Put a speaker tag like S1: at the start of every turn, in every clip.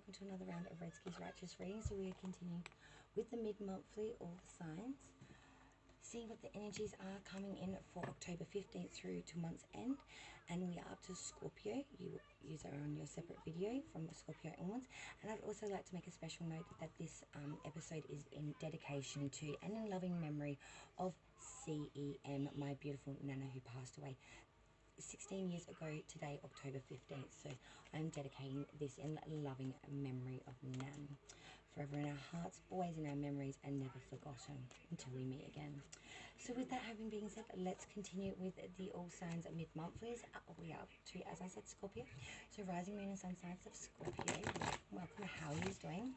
S1: welcome to another round of Red Skis Righteous reading. So we are continuing with the mid-monthly, all the signs. See what the energies are coming in for October 15th through to month's end. And we are up to Scorpio. You are on your separate video from Scorpio onwards. And I'd also like to make a special note that this episode is in dedication to and in loving memory of CEM, my beautiful Nana who passed away 16 years ago today, October 15th. So I'm dedicating this in loving memory of Nan. Forever in our hearts, always in our memories, and never forgotten until we meet again. So with that having been said, let's continue with the all signs mid-monthlies. We are up to, as I said, Scorpio. So rising moon and sun signs of Scorpio. Welcome, how are you doing?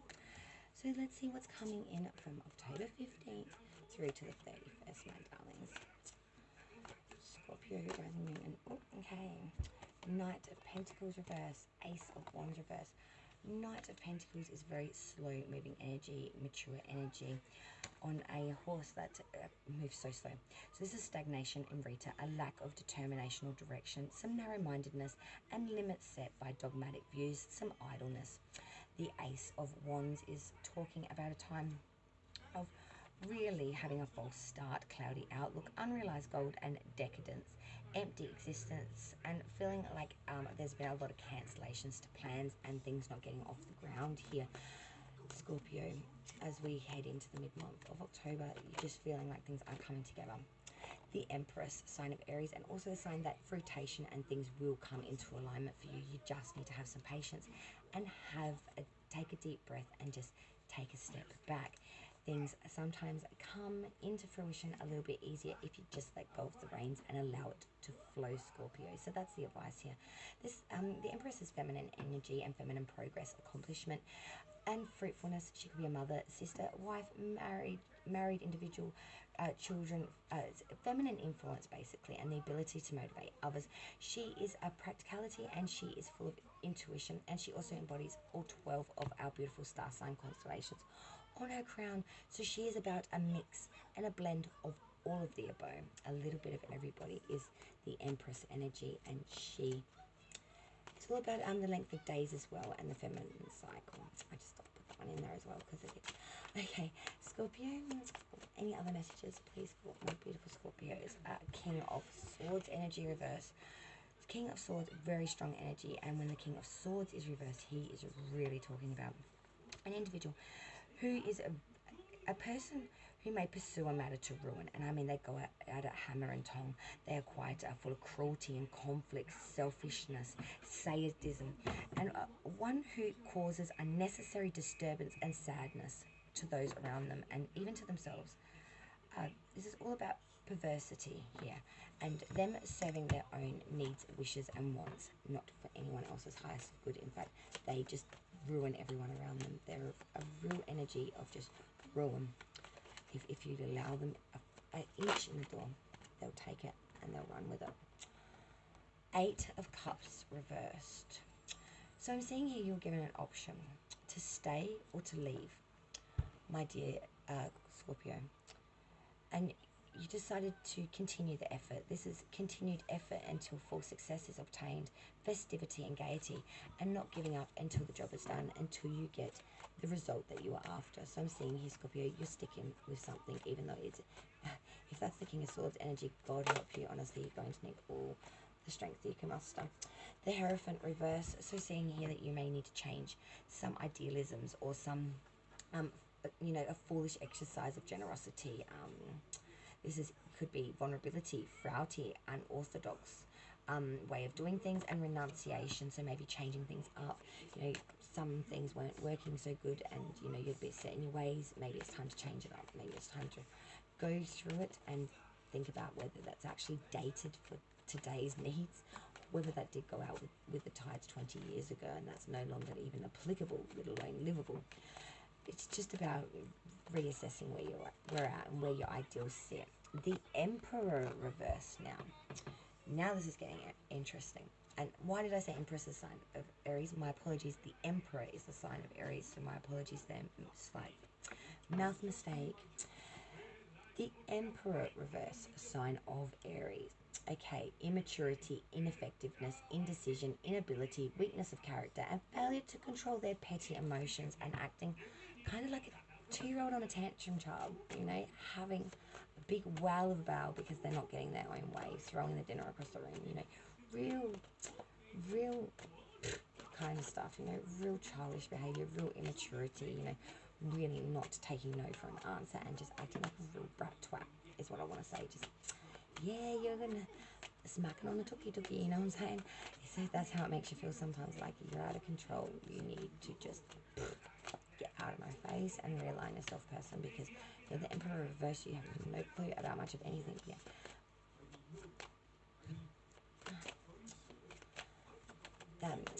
S1: So let's see what's coming in from October 15th through to the 31st, my darlings. Scorpio, rising moon, and oh, okay. Knight of Pentacles reverse, Ace of Wands reverse. Knight of Pentacles is very slow moving energy, mature energy on a horse that moves so slow. So this is stagnation in Rita, a lack of determination or direction, some narrow-mindedness and limits set by dogmatic views, some idleness. The Ace of Wands is talking about a time of really having a false start, cloudy outlook, unrealized gold and decadence, empty existence, and feeling like there's been a lot of cancellations to plans and things not getting off the ground here, Scorpio. As we head into the mid-month of October, you're just feeling like things are coming together. The Empress, sign of Aries, and also the sign that fruitation and things will come into alignment for you. You just need to have some patience and take a deep breath and just take a step back. Things sometimes come into fruition a little bit easier if you just let go of the reins and allow it to flow, Scorpio. So that's the advice here. This the Empress is feminine energy and feminine progress, accomplishment, and fruitfulness. She could be a mother, sister, wife, married individual, children, feminine influence basically, and the ability to motivate others. She is a practicality and she is full of intuition, and she also embodies all 12 of our beautiful star sign constellations on her crown. So she is about a mix and a blend of all of the above. A little bit of everybody is the Empress energy, and it's all about the length of days as well, and the feminine cycle. I just thought I'd put that one in there as well because it is. Okay, Scorpio, any other messages, please, for my beautiful Scorpios? King of Swords energy reverse. King of Swords, very strong energy, and when the King of Swords is reversed, he is really talking about an individual who is a person who may pursue a matter to ruin. And I mean, they go out at hammer and tong. They are quite full of cruelty and conflict, selfishness, sadism, and one who causes unnecessary disturbance and sadness to those around them and even to themselves. This is all about perversity here, and them serving their own needs, wishes and wants, not for anyone else's highest good. In fact, they just ruin everyone around them. They're a real energy of just ruin. If you'd allow them an inch in the door, they'll take it and they'll run with it. 8 of Cups reversed. So I'm seeing here you're given an option to stay or to leave, my dear Scorpio. And you decided to continue the effort. This is continued effort until full success is obtained, festivity and gaiety, and not giving up until the job is done, until you get the result that you are after. So I'm seeing here, Scorpio, you're sticking with something, even though it's, if that's the King of Swords energy, God help you. Honestly, you're going to need all the strength that you can muster. The Hierophant reverse. So seeing here that you may need to change some idealisms or some a foolish exercise of generosity. This could be vulnerability, frailty, unorthodox way of doing things, and renunciation. So maybe changing things up. Some things weren't working so good, and you're a bit set in your ways. Maybe it's time to change it up. Maybe it's time to go through it and think about whether that's actually dated for today's needs, whether that did go out with the tides 20 years ago and that's no longer even applicable, let alone livable. It's just about reassessing where you're at and where your ideals sit. The Emperor reverse now. Now this is getting interesting. And why did I say Empress is a sign of Aries? My apologies. The Emperor is the sign of Aries, so my apologies there. Slight mouth mistake. The Emperor reverse, sign of Aries. Okay, immaturity, ineffectiveness, indecision, inability, weakness of character, and failure to control their petty emotions and acting kind of like a 2-year-old on a tantrum child, you know, having a big wow of a bow because they're not getting their own way, throwing the dinner across the room, you know, real kind of stuff, you know, real childish behaviour, real immaturity, you know, really not taking no for an answer and just acting like a real brat twat is what I want to say. Just, yeah, you're going to smack it on the tookie, you know what I'm saying? So that's how it makes you feel sometimes, like you're out of control. You need to just get out of my face and realign yourself, person, because you're the Emperor reverse. You have no clue about much of anything yet.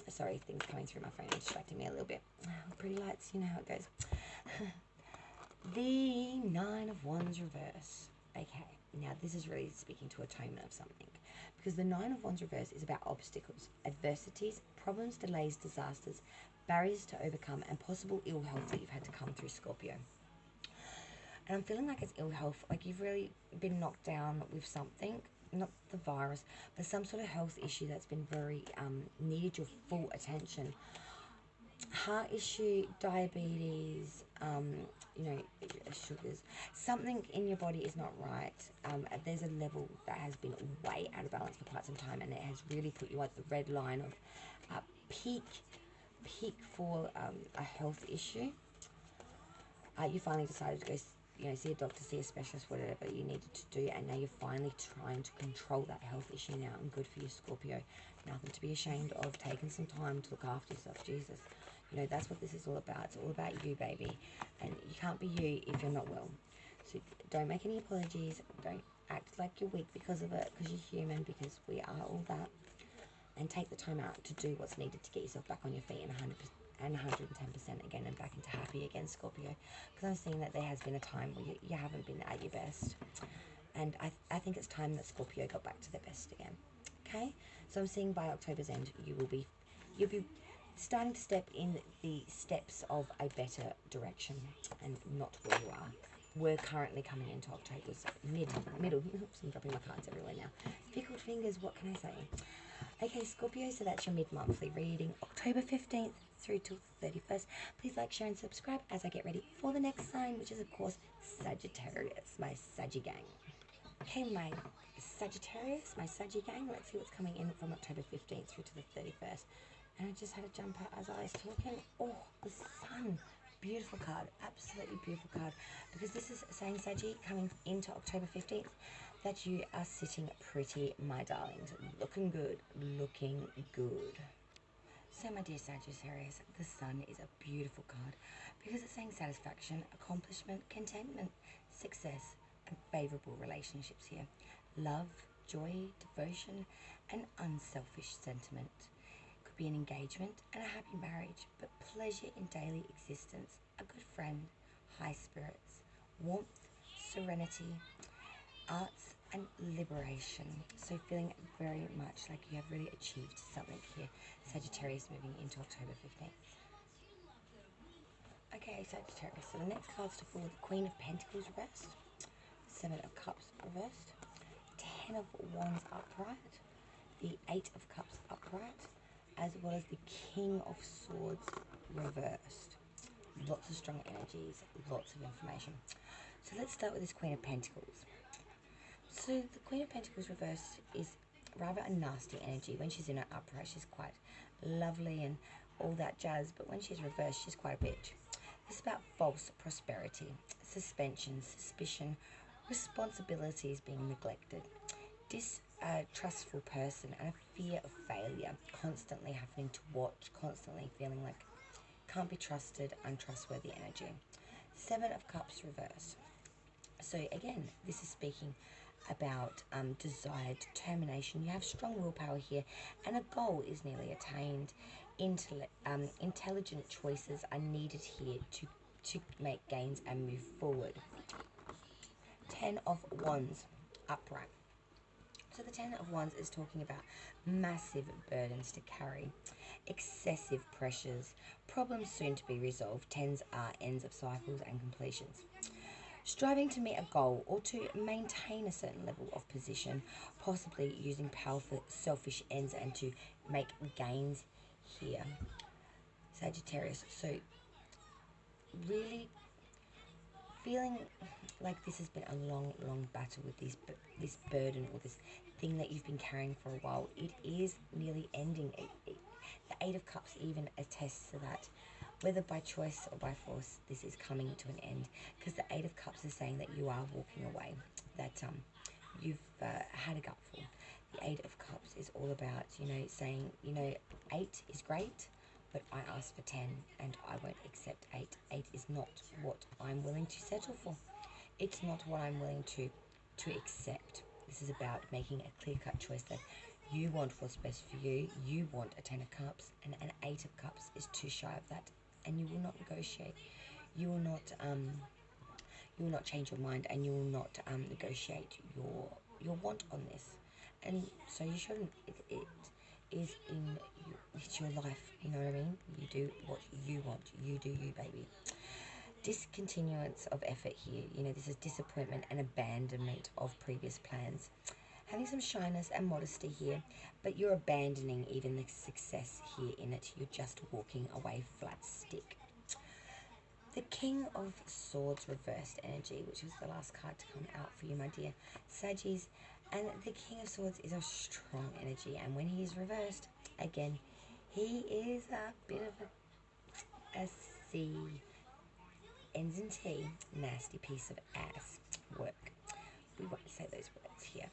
S1: Sorry, things coming through my phone are distracting me a little bit. Pretty lights, you know how it goes. The Nine of Wands reverse. Okay, now this is really speaking to atonement of something, because the Nine of Wands reverse is about obstacles, adversities, problems, delays, disasters, barriers to overcome, and possible ill health that you've had to come through, Scorpio. And I'm feeling like it's ill health, like you've really been knocked down with something, not the virus, but some sort of health issue that's been very, needed your full attention. Heart issue, diabetes, you know, sugars, something in your body is not right. There's a level that has been way out of balance for quite some time, and it has really put you at the red line of peak for a health issue. You finally decided to go, you know, see a doctor, see a specialist, whatever you needed to do, and now you're finally trying to control that health issue now, and good for you, Scorpio. Nothing to be ashamed of, taking some time to look after yourself, Jesus. You know, that's what this is all about. It's all about you, baby, and you can't be you if you're not well. So don't make any apologies, don't act like you're weak because of it, because you're human, because we are all that, and take the time out to do what's needed to get yourself back on your feet and 110% again and back into happy again, Scorpio, because I'm seeing that there has been a time where you haven't been at your best, and I think it's time that Scorpio got back to their best again. Okay, so I'm seeing by October's end you'll be starting to step in the steps of a better direction, and not where you are. We're currently coming into October's middle. Oops, I'm dropping my cards everywhere now. Pickled fingers, what can I say? Okay, Scorpio, so that's your mid-monthly reading, October 15th through till 31st. Please like, share, and subscribe as I get ready for the next sign, which is, of course, Sagittarius, my Saggy gang. Okay, my Sagittarius, my Saggy gang, let's see what's coming in from October 15th through to the 31st. And I just had a jumper as I was talking. Oh, the sun. Beautiful card. Absolutely beautiful card. Because this is saying, Saggy, coming into October 15th, that you are sitting pretty, my darlings. Looking good. Looking good. So, my dear Sagittarius, the sun is a beautiful card because it's saying satisfaction, accomplishment, contentment, success, and favourable relationships here. Love, joy, devotion, and unselfish sentiment. Could be an engagement and a happy marriage, but pleasure in daily existence, a good friend, high spirits, warmth, serenity, arts, and liberation. So feeling very much like you have really achieved something here, Sagittarius, moving into October 15th. Okay, Sagittarius, so the next cards to fall, the Queen of Pentacles reversed, Seven of Cups reversed, Ten of Wands upright, the Eight of Cups upright, as well as the King of Swords reversed. Lots of strong energies, lots of information. So let's start with this Queen of Pentacles. So the Queen of Pentacles reversed is rather a nasty energy. When she's in her upright, she's quite lovely and all that jazz, but when she's reversed, she's quite a bitch. This is about false prosperity, suspension, suspicion, responsibilities being neglected, distrustful person, and a fear of failure, constantly having to watch, constantly feeling like can't be trusted, untrustworthy energy. Seven of Cups reverse. So again, this is speaking about desire, determination. You have strong willpower here, and a goal is nearly attained. Intelligent choices are needed here to make gains and move forward. Ten of Wands upright. So the Ten of Wands is talking about massive burdens to carry, excessive pressures, problems soon to be resolved. Tens are ends of cycles and completions. striving to meet a goal or to maintain a certain level of position, possibly using power for selfish ends and to make gains here, Sagittarius. So really feeling like this has been a long battle with this burden or this thing that you've been carrying for a while. It is nearly ending. The Eight of Cups even attests to that. Whether by choice or by force, this is coming to an end, because the Eight of Cups is saying that you are walking away, that you've had a gutful. The Eight of Cups is all about, saying, 8 is great, but I asked for 10 and I won't accept 8. 8 is not what I'm willing to settle for. It's not what I'm willing to accept. This is about making a clear-cut choice that you want what's best for you. You want a 10 of Cups, and an 8 of Cups is too shy of that, and you will not negotiate. You will not change your mind, and you will not negotiate your want on this. And so you shouldn't. It is it's your life, you know what I mean? You do what you want. You do you, baby. Discontinuance of effort here. This is disappointment and abandonment of previous plans. Having some shyness and modesty here, but you're abandoning even the success here in it. You're just walking away flat stick. The King of Swords reversed energy, which was the last card to come out for you, my dear Saggies. And the King of Swords is a strong energy, and when he is reversed, again, he is a bit of a C, ends in T, nasty piece of ass work. We won't say those words here.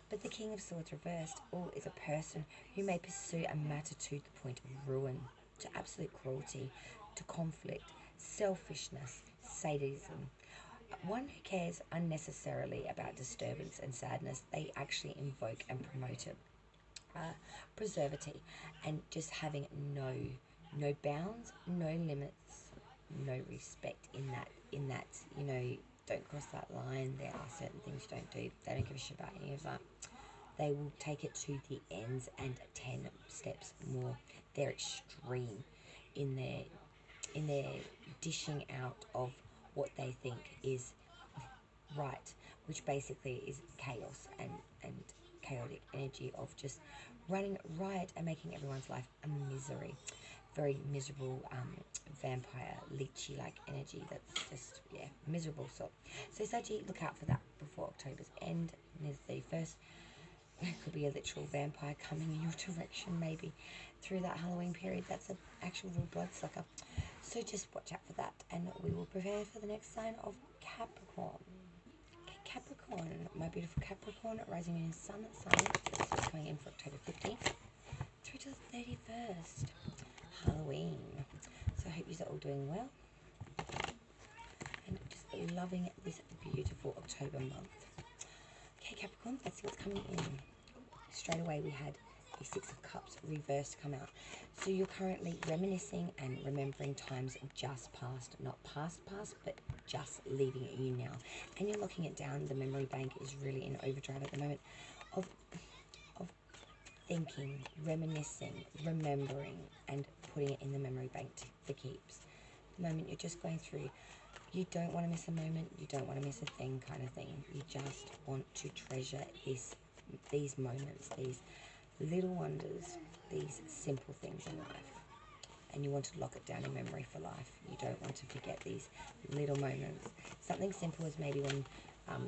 S1: But the King of Swords reversed, is a person who may pursue a matter to the point of ruin, to absolute cruelty, to conflict, selfishness, sadism. One who cares unnecessarily about disturbance and sadness. They actually invoke and promote it. Preservity, and just having no bounds, no limits, no respect in that, don't cross that line. There are certain things you don't do. They don't give a shit about any of that. They will take it to the ends and 10 steps more. They're extreme in their dishing out of what they think is right, which basically is chaos and chaotic energy of just running riot and making everyone's life a misery. Very miserable, vampire, leechy like energy that's just, miserable. So Saggy, look out for that before October's end, near the 31st. It could be a literal vampire coming in your direction, maybe through that Halloween period. That's an actual real bloodsucker. So just watch out for that, and we will prepare for the next sign of Capricorn. Okay, Capricorn, my beautiful Capricorn, rising in sun sign. This is coming in for October 15th through to the 31st, Halloween. So I hope you're all doing well and just loving this beautiful October month. Okay, Capricorn, let's see what's coming in. Straight away we had the Six of Cups reversed come out. So you're currently reminiscing and remembering times just past, not past, but just leaving you now. And you're locking it down. The memory bank is really in overdrive at the moment of thinking, reminiscing, remembering, and putting it in the memory bank for keeps. The moment you're just going through, you don't want to miss a moment, you don't want to miss a thing kind of thing. You just want to treasure these moments, these little wonders, these simple things in life. And you want to lock it down in memory for life. You don't want to forget these little moments. Something simple as maybe when a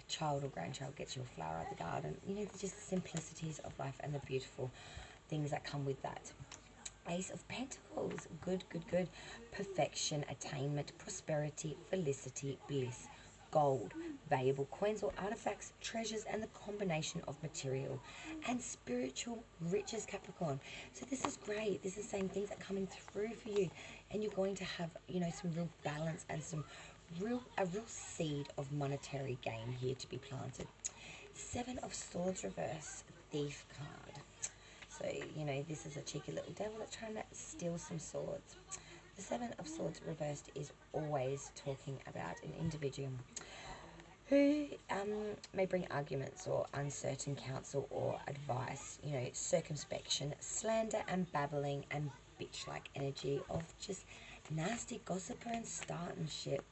S1: child or grandchild gets you a flower out of the garden. Just the simplicities of life and the beautiful things that come with that. Ace of Pentacles, good. Perfection, attainment, prosperity, felicity, bliss, gold, valuable coins or artifacts, treasures, and the combination of material and spiritual riches, Capricorn. So this is great. This is saying things are coming through for you, and you're going to have, some real balance and a real seed of monetary gain here to be planted. Seven of Swords reverse, Thief card. So, this is a cheeky little devil that's trying to steal some swords. The Seven of Swords reversed is always talking about an individual who may bring arguments or uncertain counsel or advice, circumspection, slander and babbling and bitch-like energy of just nasty gossiper and starting shit.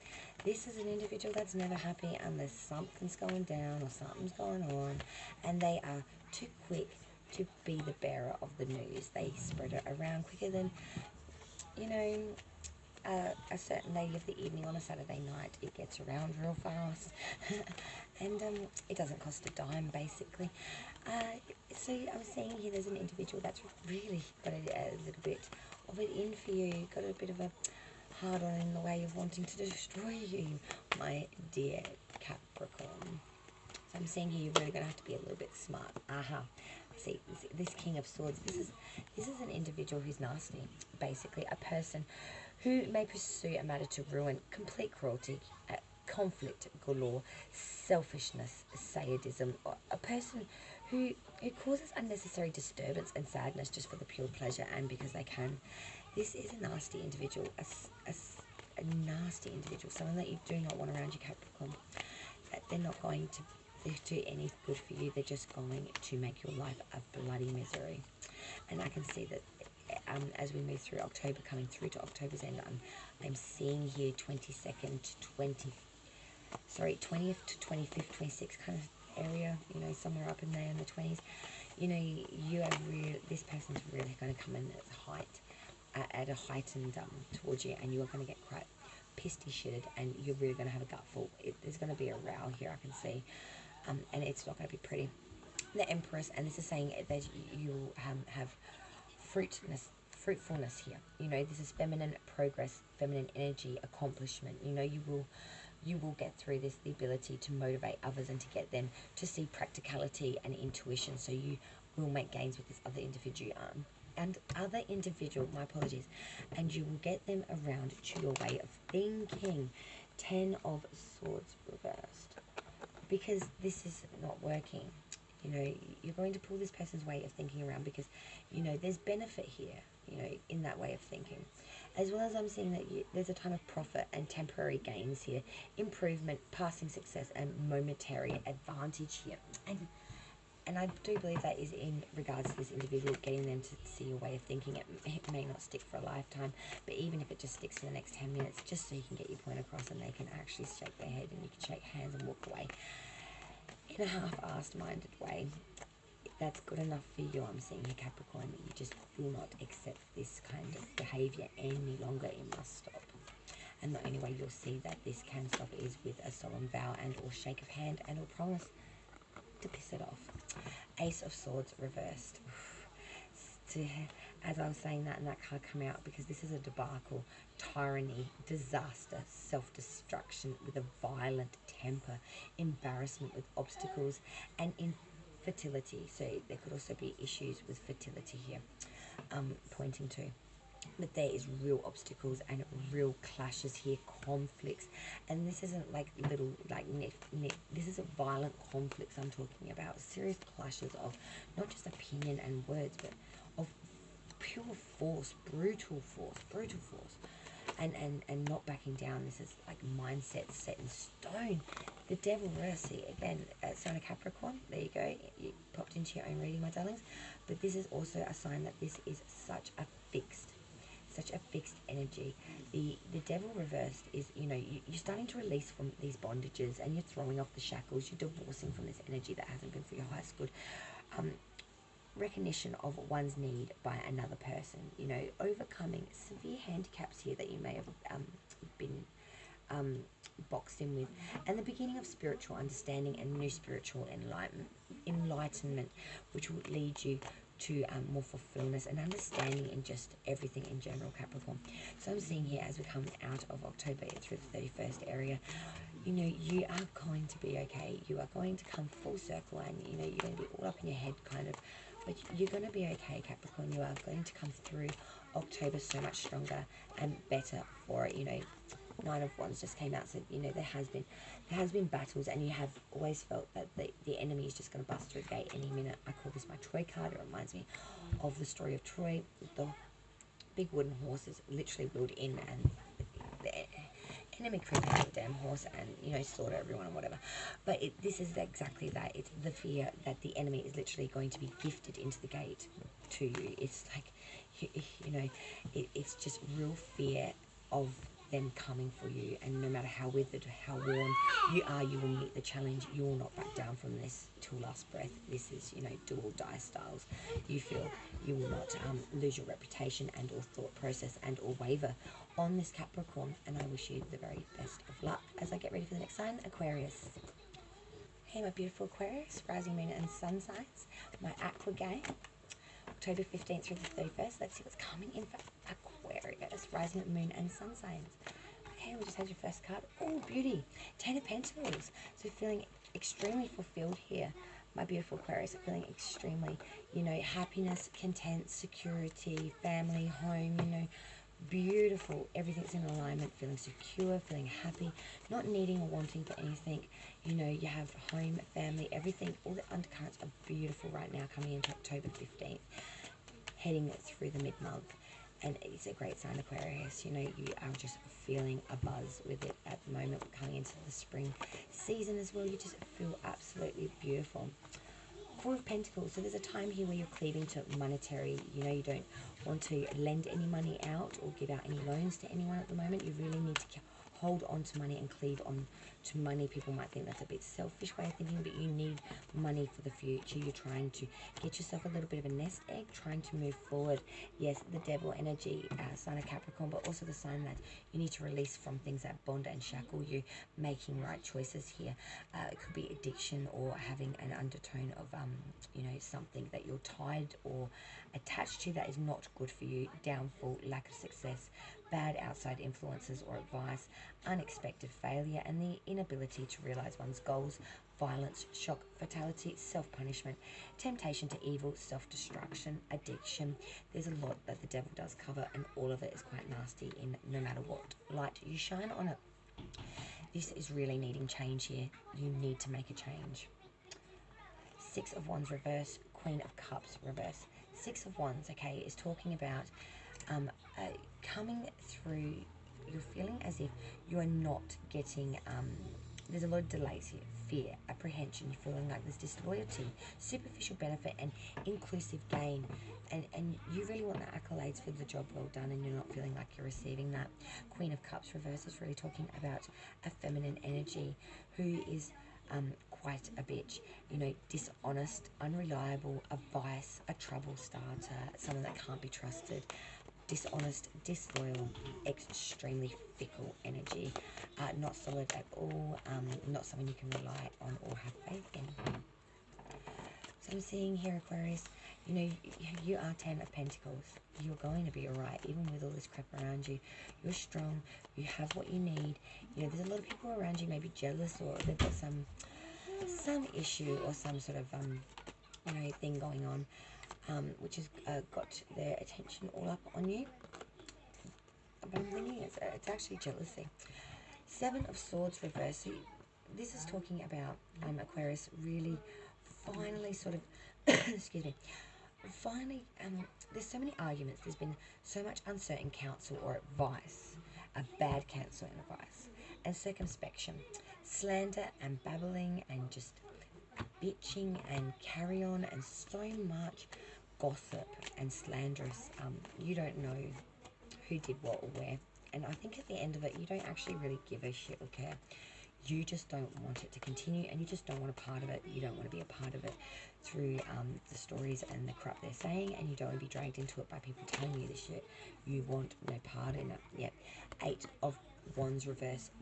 S1: This is an individual that's never happy unless something's going down or something's going on, and they are too quick to be the bearer of the news. They spread it around quicker than, you know, a certain lady of the evening on a Saturday night. It gets around real fast. And it doesn't cost a dime, basically. So I'm seeing here there's an individual that's really got a little bit of it in for you, got a bit of a hard on in the way of wanting to destroy you, my dear Capricorn. So I'm seeing here you're really going to have to be a little bit smart. See, this King of Swords, this is an individual who's nasty, basically a person who may pursue a matter to ruin, complete cruelty, conflict galore, selfishness, sadism, or a person who causes unnecessary disturbance and sadness just for the pure pleasure and because they can. This is a nasty individual, a nasty individual, someone that you do not want around you, Capricorn. They're not going to do any good for you. They're just going to make your life a bloody misery. And I can see that as we move through October, coming through to October's end, I'm seeing here 22nd to 20th to 25th, 26th kind of area, you know, somewhere up in there in the 20s. You know, this person's really going to come in at a heightened towards you, and you are going to get quite pissy shitted, and you're really going to have a gutful. There's going to be a row here, I can see, and it's not going to be pretty. The Empress, and this is saying that you have fruitfulness here. You know, this is feminine progress, feminine energy, accomplishment. You know, you will get through this, the ability to motivate others and to get them to see practicality and intuition. So you will make gains with this other individual, my apologies, and you will get them around to your way of thinking. 10 of Swords reversed, because this is not working. You know, you're going to pull this person's way of thinking around because, you know, there's benefit here, you know, in that way of thinking. As well as I'm seeing that there's a time of profit and temporary gains here, improvement, passing success, and momentary advantage here. And I do believe that is in regards to this individual, getting them to see your way of thinking. It may not stick for a lifetime, but even if it just sticks for the next 10 minutes, just so you can get your point across and they can actually shake their head and you can shake hands and walk away in a half-assed minded way. That's good enough for you, I'm seeing here, Capricorn. You just will not accept this kind of behaviour any longer. It must stop. And the only way you'll see that this can stop is with a solemn vow and or shake of hand and or promise to piss it off. Ace of Swords reversed. As I was saying that, and that card come out, because this is a debacle, tyranny, disaster, self-destruction with a violent temper, embarrassment with obstacles, and infertility. So there could also be issues with fertility here, pointing to. But there is real obstacles and real clashes here, conflicts, and this isn't like little like this is a violent conflicts I'm talking about, serious clashes of not just opinion and words, but of pure force, brutal force, and not backing down. This is like mindset set in stone. The Devil Mercy again, sign of Capricorn. There you go. You popped into your own reading, my darlings. But this is also a sign that this is such a fixed energy. The Devil reversed is, you know, you're starting to release from these bondages and you're throwing off the shackles. You're divorcing from this energy that hasn't been for your highest good. Recognition of one's need by another person, you know, overcoming severe handicaps here that you may have been boxed in with, and the beginning of spiritual understanding and new spiritual enlightenment, which will lead you to more fulfillment and understanding in just everything in general, Capricorn. So I'm seeing here as we come out of October through the 31st area, you know, you are going to be okay. You are going to come full circle, and, you know, you're going to be all up in your head kind of, but you're going to be okay, Capricorn. You are going to come through October so much stronger and better for it. You know, 9 of Wands just came out, so, you know, there has been battles, and you have always felt that the enemy is just going to bust through the gate any minute. I call this my Troy card. It reminds me of the story of Troy, with the big wooden horses literally wheeled in, and the enemy creeping on the damn horse and, you know, slaughter everyone and whatever. But this is exactly that. It's the fear that the enemy is literally going to be gifted into the gate to you. It's like, you know, it's just real fear of them coming for you, and no matter how withered, how worn you are, you will meet the challenge. You will not back down from this till last breath. This is, you know, do or die styles. You feel you will not lose your reputation and or thought process and or waver on this Capricorn, and I wish you the very best of luck as I get ready for the next sign, Aquarius. Hey, my beautiful Aquarius, rising, moon and sun signs, my Aqua gang, October 15th through the 31st. Let's see what's coming in for Aquarius, rising, moon and sun signs. Okay, we just had your first card. Oh, beauty. 10 of Pentacles. So feeling extremely fulfilled here. My beautiful Aquarius, feeling extremely, you know, happiness, content, security, family, home, you know, beautiful. Everything's in alignment, feeling secure, feeling happy, not needing or wanting for anything. You know, you have home, family, everything. All the undercurrents are beautiful right now, coming into October 15th, heading through the mid-month. And it's a great sign, Aquarius. You know, you are just feeling a buzz with it at the moment. We're coming into the spring season as well. You just feel absolutely beautiful. Four of Pentacles. So there's a time here where you're cleaving to monetary. You know, you don't want to lend any money out or give out any loans to anyone at the moment. You really need to hold on to money and cleave on to money. People might think that's a bit selfish way of thinking, but you need money for the future. You're trying to get yourself a little bit of a nest egg, trying to move forward. Yes, the devil energy, sign of Capricorn, but also the sign that you need to release from things that bond and shackle you, making right choices here. It could be addiction or having an undertone of, you know, something that you're tied or attached to that is not good for you. Downfall, lack of success, bad outside influences or advice, unexpected failure, and the inability to realize one's goals, violence, shock, fatality, self-punishment, temptation to evil, self-destruction, addiction. There's a lot that the devil does cover, and all of it is quite nasty in no matter what light you shine on it. This is really needing change here. You need to make a change. Six of Wands reverse, Queen of Cups reverse. Six of Wands, okay, is talking about coming through. You're feeling as if you are not getting, there's a lot of delays here, fear, apprehension. You're feeling like there's disloyalty, superficial benefit, and inclusive gain. And you really want the accolades for the job well done, and you're not feeling like you're receiving that. Queen of Cups reverse is really talking about a feminine energy who is quite a bitch, you know, dishonest, unreliable, a vice, a trouble starter, someone that can't be trusted, dishonest, disloyal, extremely fickle energy, not solid at all, not someone you can rely on or have faith in. So I'm seeing here, Aquarius, you know, you are 10 of Pentacles. You're going to be alright, even with all this crap around you. You're strong. You have what you need. You know, there's a lot of people around you maybe jealous, or they've got some issue or some sort of, you know, thing going on, which has got their attention all up on you. But I'm thinking it's actually jealousy. Seven of Swords reverse. So this is talking about Aquarius really finally sort of, excuse me, finally, there's so many arguments. There's been so much uncertain counsel or advice, a bad counsel and advice, and circumspection, slander and babbling and just bitching and carry on, and so much gossip and slanderous. You don't know who did what or where, and I think at the end of it, you don't actually really give a shit or care. You just don't want it to continue, and you just don't want a part of it. You don't want to be a part of it through the stories and the crap they're saying, and you don't want to be dragged into it by people telling you this shit. You want no part in it. Yep. Eight of Wands reverse,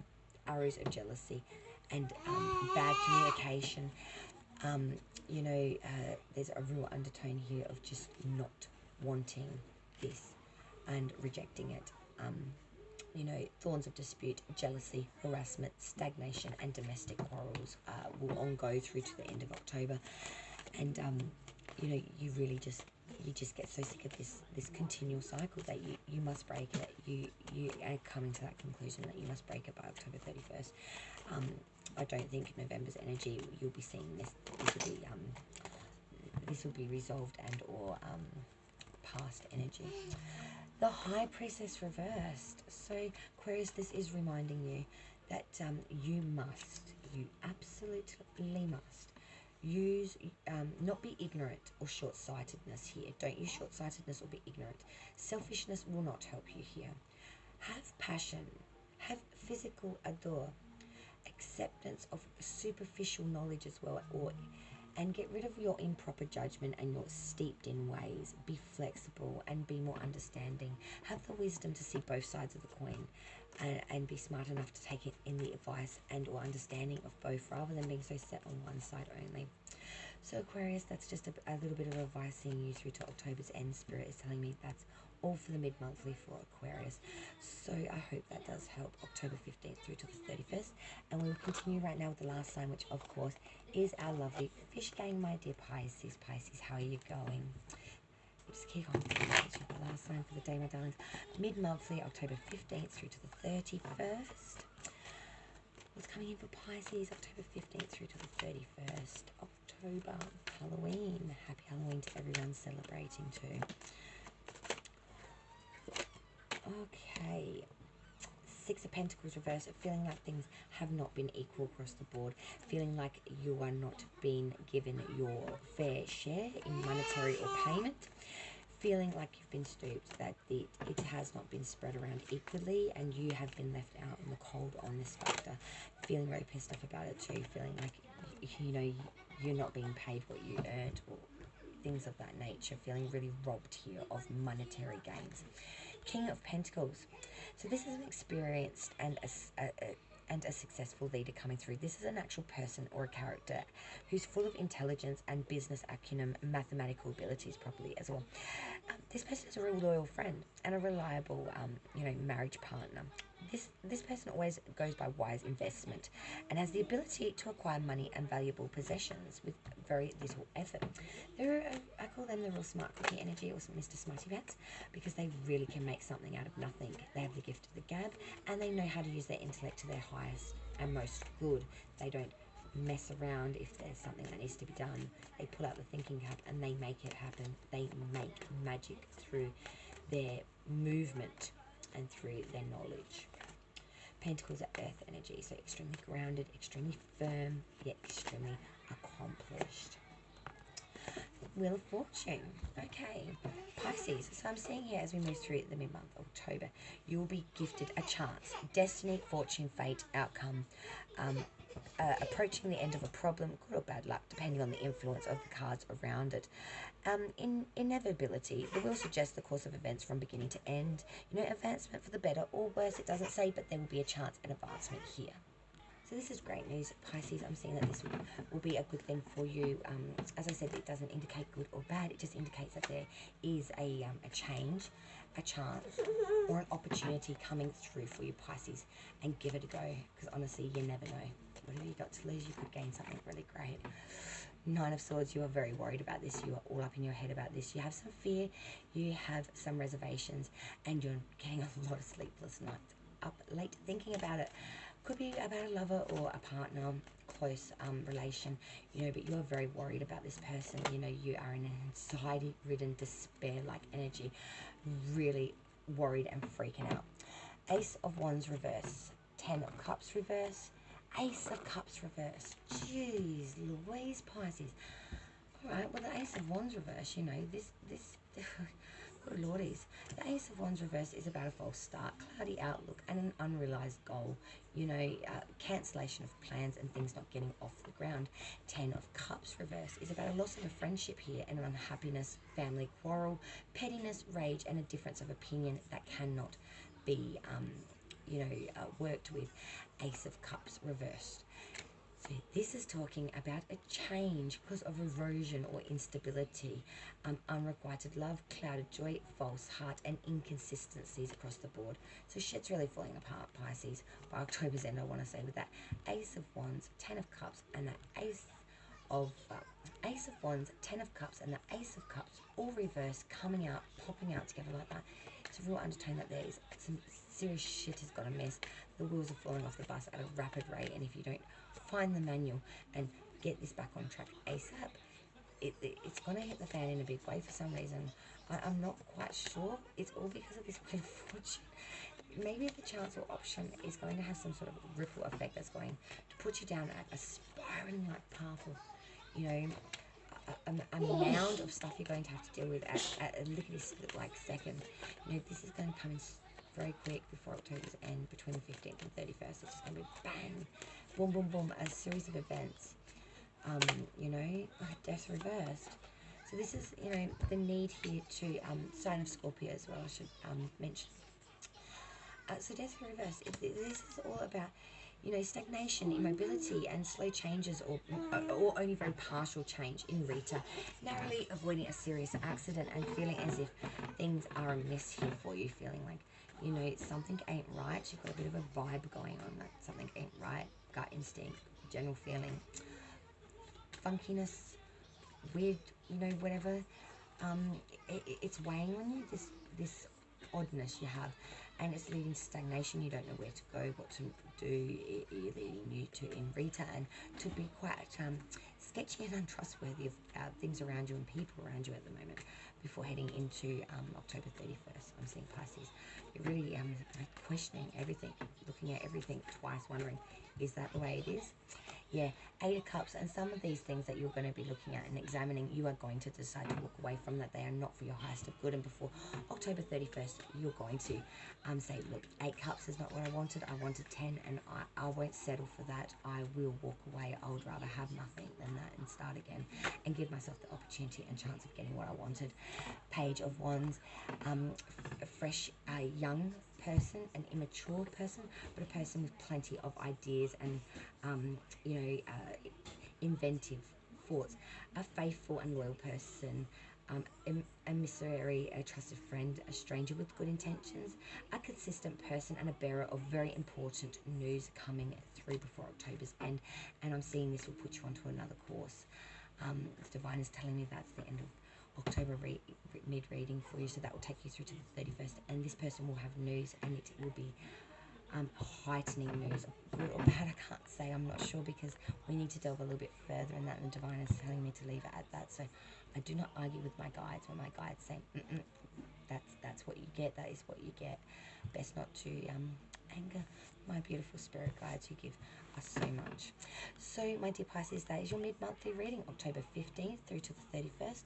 S1: arrows of jealousy and bad communication. You know, there's a real undertone here of just not wanting this and rejecting it. You know, thorns of dispute, jealousy, harassment, stagnation, and domestic quarrels will all go through to the end of October. And you know, you just get so sick of this continual cycle that you must break it. You are coming to that conclusion that you must break it by October 31st. I don't think November's energy you'll be seeing this. This will be resolved and or past energy. The High Priestess reversed. So Aquarius, this is reminding you that you absolutely must use, not be ignorant or short-sightedness here. Don't use short-sightedness or be ignorant. Selfishness will not help you here. Have passion, have physical ardor, acceptance of superficial knowledge as well, and get rid of your improper judgment and your steeped in ways. Be flexible and be more understanding. Have the wisdom to see both sides of the coin, and be smart enough to take it in the advice and or understanding of both, rather than being so set on one side only. So Aquarius, that's just a little bit of advice seeing you through to October's end. Spirit is telling me that's all for the mid-monthly for Aquarius. So I hope that does help. October 15th through to the 31st. And we'll continue right now with the last sign, which of course is our lovely fish gang, my dear Pisces. Pisces, how are you going? Just kick on. The last sign for the day, my darlings. Mid-monthly, October 15th through to the 31st. What's coming in for Pisces, October 15th through to the 31st? October, Halloween. Happy Halloween to everyone celebrating too. Okay. Six of Pentacles reverse, feeling like things have not been equal across the board, feeling like you are not being given your fair share in monetary or payment, feeling like you've been stooped, that it has not been spread around equally and you have been left out in the cold on this factor, feeling very pissed off about it too, feeling like, you know, you're not being paid what you earned or things of that nature, feeling really robbed here of monetary gains. King of Pentacles. So this is an experienced and a successful leader coming through. This is an actual person or a character who's full of intelligence and business acumen, mathematical abilities properly as well. This person is a real loyal friend and a reliable, you know, marriage partner. This person always goes by wise investment and has the ability to acquire money and valuable possessions with very little effort. I call them the real smart cookie energy, or Mr. Smarty Pants, because they really can make something out of nothing. They have the gift of the gab and they know how to use their intellect to their highest and most good. They don't mess around if there's something that needs to be done. They pull out the thinking cap and they make it happen. They make magic through their movement and through their knowledge. Pentacles are earth energy, so extremely grounded, extremely firm, yet extremely accomplished. Wheel of Fortune. Okay, Pisces. So I'm seeing here as we move through the mid-month, October, you will be gifted a chance. Destiny, fortune, fate, outcome, approaching the end of a problem, good or bad luck, depending on the influence of the cards around it. In inevitability, the wheel suggests the course of events from beginning to end. You know, advancement for the better or worse, it doesn't say, but there will be a chance at advancement here. So this is great news, Pisces. I'm seeing that this will be a good thing for you. As I said, it doesn't indicate good or bad. It just indicates that there is a change, a chance, or an opportunity coming through for you, Pisces. And give it a go, because honestly, you never know. Whatever you got to lose, you could gain something really great. Nine of Swords, you are very worried about this. You are all up in your head about this. You have some fear, you have some reservations, and you're getting a lot of sleepless nights up late thinking about it. Could be about a lover or a partner, close relation, you know, but you're very worried about this person. You know, you are in an anxiety-ridden, despair-like energy, really worried and freaking out. Ace of Wands reverse, 10 of Cups reverse, Ace of Cups reverse. Jeez Louise, Pisces. Alright, well, the Ace of Wands reverse, you know, this good lordies. The Ace of Wands reverse is about a false start, cloudy outlook, and an unrealized goal. You know, cancellation of plans and things not getting off the ground. 10 of Cups reverse is about a loss of a friendship here and an unhappiness, family quarrel, pettiness, rage, and a difference of opinion that cannot be, you know, worked with. Ace of Cups reversed. So this is talking about a change because of erosion or instability, unrequited love, clouded joy, false heart, and inconsistencies across the board. So shit's really falling apart, Pisces, by October's end, I want to say, with that Ace of Wands, 10 of Cups, and that Ace of Wands, 10 of Cups, and the Ace of Cups, all reversed, coming out, popping out together like that. It's a real undertone that there is some serious shit has got a mess. The wheels are falling off the bus at a rapid rate, and if you don't find the manual and get this back on track ASAP, it's going to hit the fan in a big way for some reason. I'm not quite sure. It's all because of this Wheel of Fortune. Maybe the chance or option is going to have some sort of ripple effect that's going to put you down at a spiraling like path of, you know, a mound of stuff you're going to have to deal with at a lickety split like second. You know, this is going to come in very quick before October's end, between the 15th and 31st. It's just going to be bang, boom, boom, boom, a series of events. You know, death reversed. So this is, you know, the need here to, sign of Scorpio as well, I should mention. So death reversed, this is all about, you know, stagnation, immobility, and slow changes, or only very partial change in Rita. Narrowly avoiding a serious accident and feeling as if things are amiss here for you. Feeling like, you know, something ain't right. You've got a bit of a vibe going on that something ain't right. Gut instinct, general feeling, funkiness, weird, you know, whatever. It's weighing on you. This oddness you have, and it's leading to stagnation. You don't know where to go, what to do. You're leading you to, in Rita, and to be quite sketchy and untrustworthy of things around you and people around you at the moment, before heading into October 31st. I'm seeing Pisces. You're really questioning everything, looking at everything twice, wondering, is that the way it is? Yeah, 8 of Cups, and some of these things that you're going to be looking at and examining, you are going to decide to walk away from, that they are not for your highest of good. And before October 31st, you're going to say, look, 8 Cups is not what I wanted. I wanted 10, and I won't settle for that. I will walk away. I would rather have nothing than that and start again and give myself the opportunity and chance of getting what I wanted. Page of Wands, a fresh, young person, an immature person, but a person with plenty of ideas and you know, inventive thoughts. A faithful and loyal person, a emissary, a trusted friend, a stranger with good intentions, a consistent person, and a bearer of very important news coming through before October's end. And I'm seeing this will put you onto another course. The Divine is telling me that's the end of October mid-reading for you, so that will take you through to the 31st, and this person will have news, and it will be heightening news. Good or bad, I can't say, I'm not sure, because we need to delve a little bit further in that, and the Divine is telling me to leave it at that. So I do not argue with my guides when my guides say, that's what you get, that is what you get. Best not to anger my beautiful spirit guides who give us so much. So my dear Pisces, that is your mid-monthly reading, October 15th through to the 31st,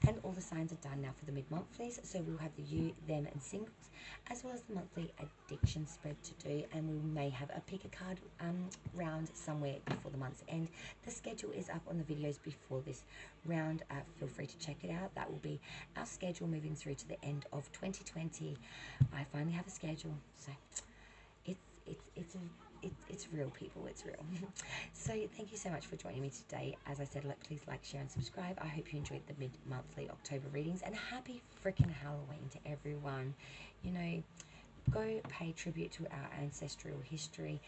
S1: and all the signs are done now for the mid-monthlies. So we'll have the you, them, and singles, as well as the monthly addiction spread to do, and we may have a pick a card round somewhere before the month's end. The schedule is up on the videos before this round. Feel free to check it out. That will be our schedule moving through to the end of 2020. I finally have a schedule, so it's real, people, it's real. So thank you so much for joining me today. As I said, please like, share, and subscribe. I hope you enjoyed the mid-monthly October readings, and happy freaking Halloween to everyone. You know, go pay tribute to our ancestral history,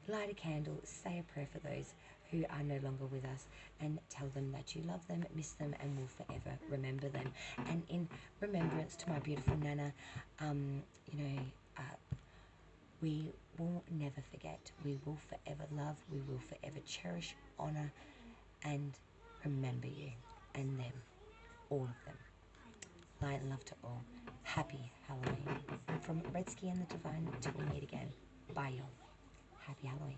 S1: light a candle, say a prayer for those who are no longer with us, and tell them that you love them, miss them, and will forever remember them. And in remembrance to my beautiful Nana, you know, we will never forget. We will forever love. We will forever cherish, honor, and remember you and them, all of them. Light and love to all. Happy Halloween. From Redsky and the Divine, till we meet again. Bye, y'all. Happy Halloween.